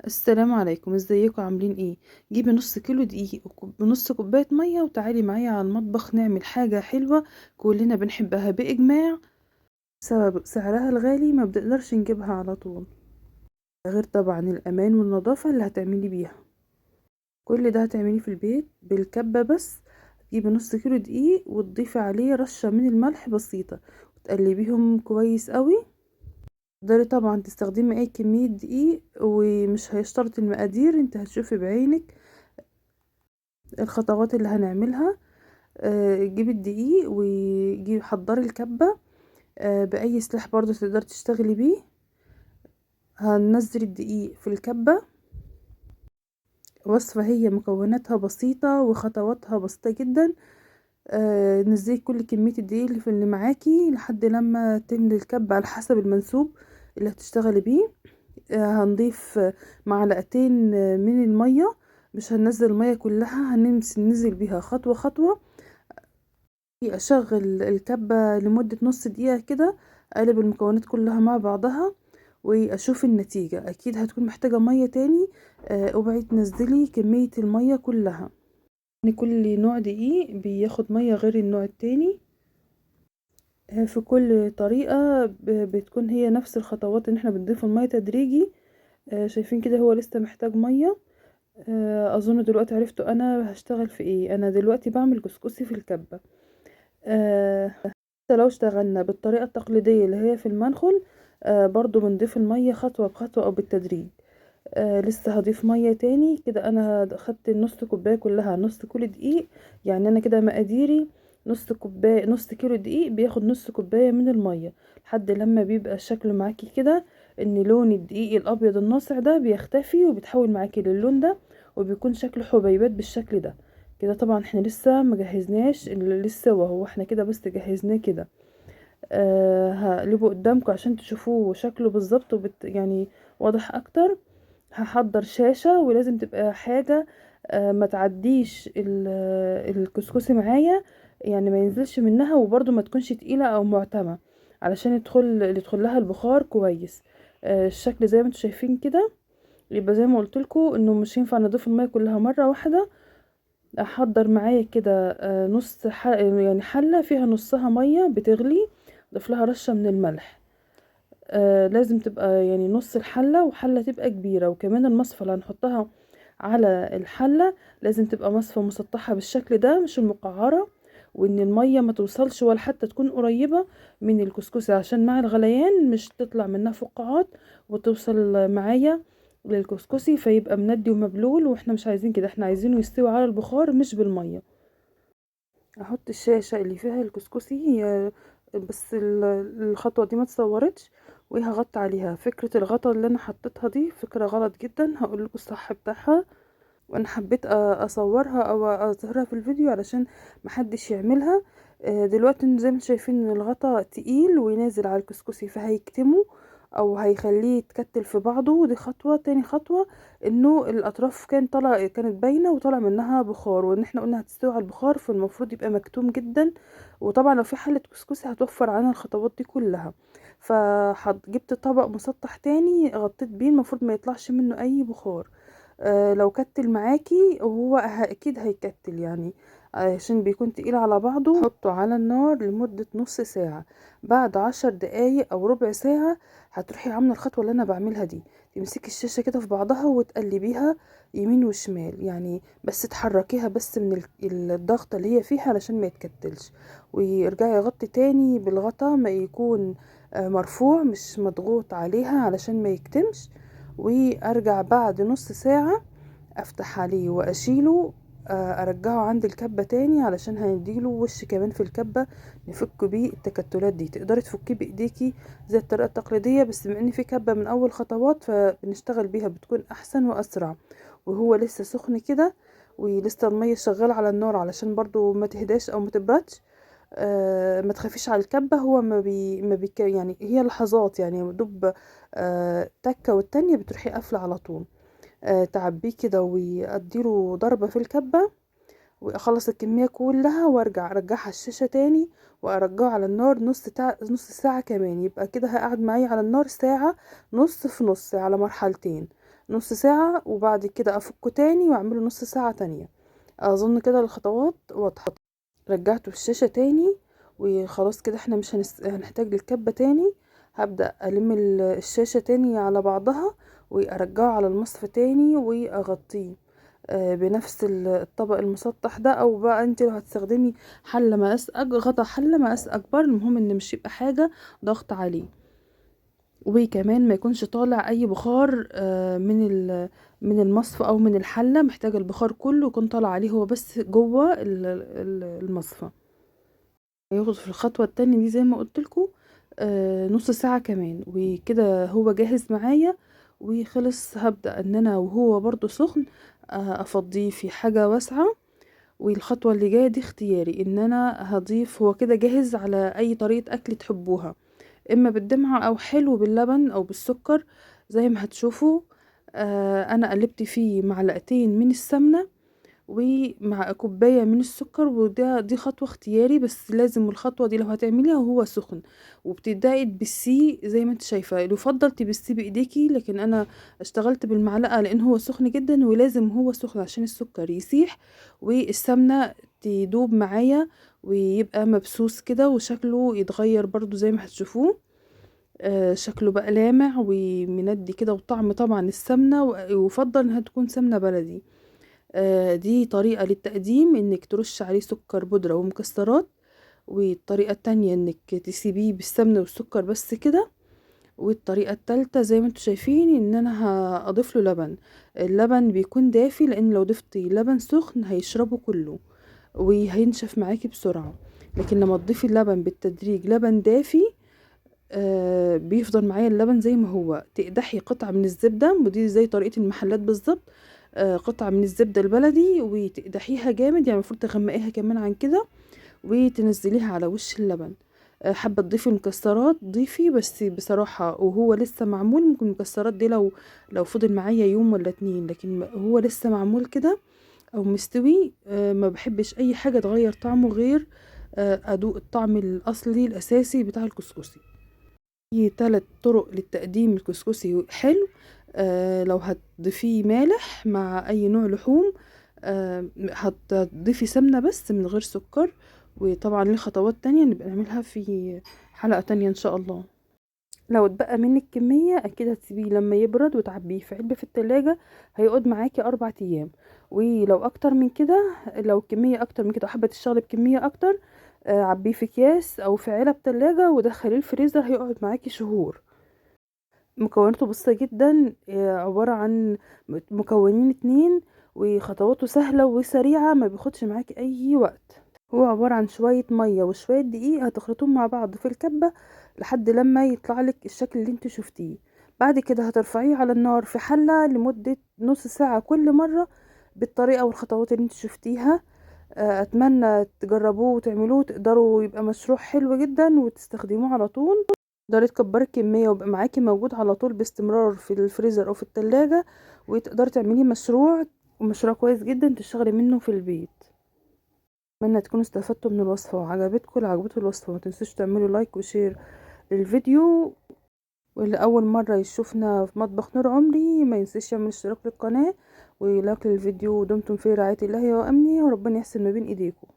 السلام عليكم، ازيكم عاملين ايه؟ جيبي نص كيلو دقيق ونص كوباية مية وتعالي معايا على المطبخ نعمل حاجة حلوة كلنا بنحبها بإجماع. بسبب سعرها الغالي ما بنقدرش نجيبها على طول، ده غير طبعا الأمان والنظافة اللي هتعملي بيها. كل ده هتعمليه في البيت بالكبة بس. تجيبي نص كيلو دقيق وتضيفي عليه رشة من الملح بسيطة وتقلبيهم كويس قوي. تقدري طبعا تستخدمي اي كمية دقيق ومش هيشترط المقادير، انت هتشوفي بعينك الخطوات اللي هنعملها. جيبي الدقيق وجيبي حضري الكبة. بأي سلاح برضو تقدري تشتغلي بيه. هننزل الدقيق في الكبة. وصفة هي مكوناتها بسيطة وخطواتها بسيطة جدا. نزلي كل كمية الدقيق اللي معاكي لحد لما تملي الكبة على حسب المنسوب اللي هتشتغلي بيه. هنضيف معلقتين من المية، مش هننزل المية كلها، هننزل بيها خطوة خطوة. اشغل الكبة لمدة نص دقيقة كده، اقلب المكونات كلها مع بعضها واشوف النتيجة. اكيد هتكون محتاجة مية تاني. اوعي تنزلي كمية المية كلها، يعني كل نوع دقيق بياخد مية غير النوع التاني. في كل طريقة بتكون هي نفس الخطوات ان احنا بنضيف المية تدريجي. شايفين كده هو لسه محتاج مية. اظن دلوقتي عرفتوا انا هشتغل في ايه. انا دلوقتي بعمل كسكسي في الكبة. حتى لو اشتغلنا بالطريقة التقليدية اللي هي في المنخل، برضو بنضيف المية خطوة بخطوة او بالتدريج. لسه هضيف مية تاني كده. انا خدت النص كوباية كلها نص كيلو دقيق، يعني انا كده مقاديري نص كوباية. نص كيلو دقيق بياخد نص كوباية من المية، لحد لما بيبقى شكله معاكي كده ان لون الدقيق الابيض الناصع ده بيختفي وبيتحول معاكي للون ده، وبيكون شكله حبيبات بالشكل ده. كده طبعا احنا لسه مجهزناش لسه، وهو احنا كده بس جهزناه كده. هقلبه قدامكم عشان تشوفوه شكله بالظبط يعني واضح اكتر. هحضر شاشة، ولازم تبقى حاجة ما تعديش الكسكسي معايا، يعني ما ينزلش منها، وبرضو ما تكونش تقيلة او معتمة علشان يدخل لها البخار كويس. الشكل زي ما انتم شايفين كده. يبقى زي ما قلت لكم انه مش ينفع نضيف المية كلها مرة واحدة. احضر معايا كده يعني حلة فيها نصها مية بتغلي، ضيف لها رشة من الملح. لازم تبقى يعني نص الحلة، وحلة تبقى كبيرة. وكمان المصفى اللي هنحطها على الحلة لازم تبقى مصفى مسطحة بالشكل ده، مش المقعرة. وان المية ما توصلش ولا حتى تكون قريبة من الكسكسي، عشان مع الغليان مش تطلع منها فقاعات وتوصل معايا للكسكسي فيبقى مندي ومبلول. واحنا مش عايزين كده، احنا عايزينه يستوي على البخار مش بالمية. احط الشاشة اللي فيها الكسكسي هي بس الخطوة دي ما تصورتش، وهغطي عليها. فكرة الغطا اللي انا حطيتها دي فكرة غلط جدا، هقول لكم الصح بتاعها. وانا حبيت اصورها او اظهرها في الفيديو علشان محدش يعملها. دلوقتي زي ما انتم شايفين ان الغطا تقيل ونازل على الكسكسي فهيكتمه او هيخليه يتكتل في بعضه. ودي خطوة. تاني خطوة انه الاطراف كانت باينة وطلع منها بخار، وان احنا قلنا هتستوي على البخار فالمفروض يبقى مكتوم جدا. وطبعا لو في حلة كسكسي هتوفر علينا الخطوات دي كلها. فجبت طبق مسطح تاني غطيت بيه، المفروض ما يطلعش منه اي بخار. لو كتل معاكي وهو اكيد هيكتل يعني، عشان بيكون تقيل على بعضه. حطه على النار لمدة نص ساعة. بعد 10 دقايق او ربع ساعة هتروحي عاملة الخطوة اللي انا بعملها دي. تمسكي الشاشة كده في بعضها وتقلبيها يمين وشمال، يعني بس تحركيها بس من الضغطة اللي هي فيها علشان ما يتكتلش. وارجعي غطي تاني بالغطا ما يكون مرفوع مش مضغوط عليها علشان ما يكتمش. وارجع بعد نص ساعة افتح عليه واشيله. ارجعه عند الكبة تاني علشان هنديله وش كمان في الكبة نفك بيه التكتلات دي. تقدري تفكيه بايديكي زي الطريقة التقليدية، بس بما ان في كبة من اول خطوات فبنشتغل بيها بتكون احسن واسرع. وهو لسه سخن كده ولسه المية شغالة على النار علشان برضو ما تهداش او ما تبردش. ما تخافيش على الكبة. هو ما بيك يعني هي لحظات، يعني دوب تكة والتانية بتروحي قافلة على طول. تعبيه كده واديله ضربة في الكبة واخلص الكمية كلها وارجع ارجعها الشاشة تاني وارجعه على النار نص ساعة كمان. يبقى كده هقعد معايا على النار ساعة، نص في نص على مرحلتين. نص ساعة، وبعد كده افكه تاني واعمله نص ساعة تانية. اظن كده الخطوات واضحة. رجعته في الشاشة تاني، وخلاص كده احنا مش هنحتاج للكبة تاني. هبدأ ألم الشاشة تاني على بعضها، وأرجعه على المصفى تاني وأغطيه بنفس الطبق المسطح ده، او بقى انت لو هتستخدمي حلة مقاس غطا حلة مقاس اكبر، المهم ان مش يبقى حاجة ضغط عليه. وكمان ما يكونش طالع اي بخار من المصفى او من الحلة، محتاج البخار كله يكون طالع عليه هو بس جوه المصفى. هياخد في الخطوة التانية دي زي ما قلتلكوا نص ساعة كمان، وكده هو جاهز معايا وخلص. هبدأ ان انا وهو برضو سخن افضيه في حاجة واسعة. والخطوة اللي جاية دي اختياري، ان انا هضيف، هو كده جاهز على اي طريقة اكل تحبوها، اما بالدمعة او حلو باللبن او بالسكر زي ما هتشوفوا. انا قلبت فيه معلقتين من السمنة ومع كوباية من السكر، دي خطوة اختياري، بس لازم الخطوة دي لو هتعمليها وهو سخن. وبتبدأي تبسيه زي ما انت شايفة، يفضل تبسيه بايديكي، لكن انا اشتغلت بالمعلقة لان هو سخن جدا، ولازم هو سخن عشان السكر يسيح والسمنة تدوب معايا ويبقى مبسوس كده، وشكله يتغير برضو زي ما هتشوفوه. شكله بقى لامع ومندي كده، وطعم طبعا السمنة، ويفضل انها تكون سمنة بلدي. دي طريقة للتقديم، انك ترش عليه سكر بودرة ومكسرات. والطريقة التانية انك تسيبيه بالسمنة والسكر بس كده. والطريقة التالتة زي ما انتوا شايفين ان انا هضيف له لبن. اللبن بيكون دافي، لان لو ضفتي لبن سخن هيشربه كله وهينشف معاكي بسرعة. لكن لما تضيفي اللبن بالتدريج لبن دافي، بيفضل معايا اللبن زي ما هو. تقدحي قطعة من الزبدة، ودي زي طريقة المحلات بالظبط. قطعة من الزبدة البلدي وتقدحيها جامد، يعني المفروض تغمقيها كمان عن كده، وتنزليها على وش اللبن. حابة تضيفي مكسرات ضيفي، بس بصراحة وهو لسه معمول ممكن المكسرات دي لو فضل معايا يوم ولا اتنين، لكن هو لسه معمول كده او مستوي ما بحبش اي حاجة تغير طعمه غير ادوق الطعم الاصلي الاساسي بتاع الكسكسي. في 3 طرق للتقديم الكسكسي حلو. لو هتضيفيه مالح مع اي نوع لحوم، هتضيفي سمنة بس من غير سكر. وطبعا ليه خطوات تانية نبقى نعملها في حلقة تانية ان شاء الله. لو اتبقى منك كمية اكيد هتسيبيه لما يبرد وتعبيه في علبة في التلاجة، هيقعد معاكي 4 ايام. ولو اكتر من كده، لو كمية اكتر من كده وحابة تشتغلي بكمية اكتر، عبيه في اكياس او في علب تلاجة ودخليه الفريزر، هيقعد معاكي شهور. مكوناته بسيطة جدا، عبارة عن مكونين 2، وخطواته سهلة وسريعة، ما بياخدش معاكي اي وقت. هو عبارة عن شوية مية وشوية دقيق هتخلطوهم مع بعض في الكبة لحد لما يطلع لك الشكل اللي انت شفتيه. بعد كده هترفعيه على النار في حلة لمدة نص ساعة كل مرة، بالطريقة والخطوات اللي انت شفتيها. اتمنى تجربوه وتعملوه، تقدروا يبقى مشروع حلو جدا وتستخدموه على طول. تقدري تكبري الكمية ويبقى معاكي موجود على طول باستمرار في الفريزر او في التلاجة، وتقدري تعمليه مشروع كويس جدا تشتغلي منه في البيت. اتمنى تكونوا استفدتوا من الوصفة وعجبتكم. لو عجبتكم الوصفة ما تنسوش تعملوا لايك وشير للفيديو. واللي اول مرة يشوفنا في مطبخ نور عمري ما ينساش يعمل اشتراك للقناة ولايك للفيديو. ودمتم في رعاية الله وامنه، وربنا يحسن ما بين ايديكم.